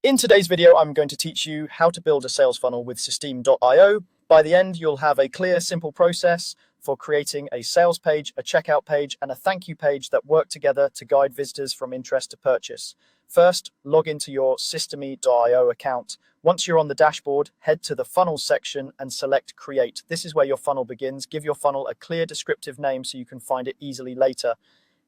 In today's video, I'm going to teach you how to build a sales funnel with Systeme.io. By the end, you'll have a clear, simple process for creating a sales page, a checkout page, and a thank you page that work together to guide visitors from interest to purchase. First, log into your Systeme.io account. Once you're on the dashboard, head to the funnels section and select Create. This is where your funnel begins. Give your funnel a clear descriptive name so you can find it easily later.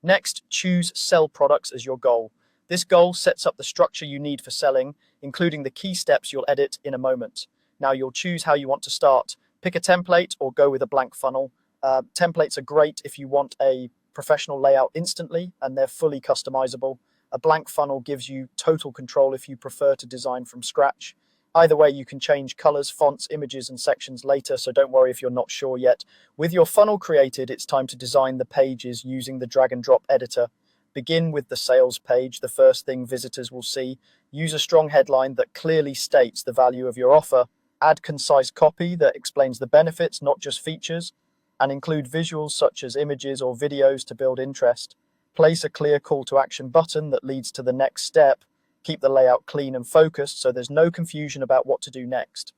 Next, choose Sell Products as your goal. This goal sets up the structure you need for selling, including the key steps you'll edit in a moment. Now you'll choose how you want to start. Pick a template or go with a blank funnel. Templates are great if you want a professional layout instantly and they're fully customizable. A blank funnel gives you total control if you prefer to design from scratch. Either way, you can change colors, fonts, images, and sections later, so don't worry if you're not sure yet. With your funnel created, it's time to design the pages using the drag and drop editor. Begin with the sales page, the first thing visitors will see. Use a strong headline that clearly states the value of your offer. Add concise copy that explains the benefits, not just features, and include visuals such as images or videos to build interest. Place a clear call to action button that leads to the next step. Keep the layout clean and focused so there's no confusion about what to do next.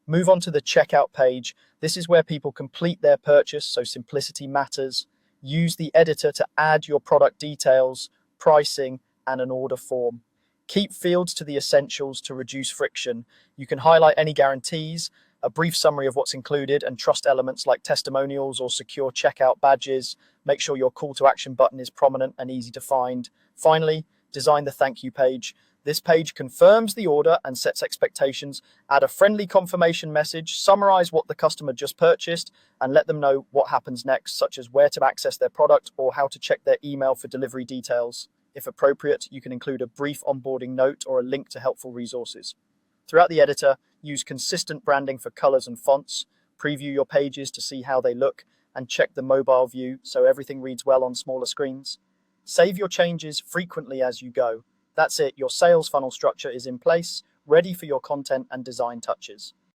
Move on to the checkout page. This is where people complete their purchase, so simplicity matters. Use the editor to add your product details, pricing, and an order form. Keep fields to the essentials to reduce friction. You can highlight any guarantees, a brief summary of what's included, and trust elements like testimonials or secure checkout badges. Make sure your call to action button is prominent and easy to find. Finally, design the thank you page. This page confirms the order and sets expectations. Add a friendly confirmation message, summarize what the customer just purchased, and let them know what happens next, such as where to access their product or how to check their email for delivery details. If appropriate, you can include a brief onboarding note or a link to helpful resources. Throughout the editor, use consistent branding for colors and fonts. Preview your pages to see how they look, and check the mobile view so everything reads well on smaller screens. Save your changes frequently as you go. That's it, your sales funnel structure is in place, ready for your content and design touches.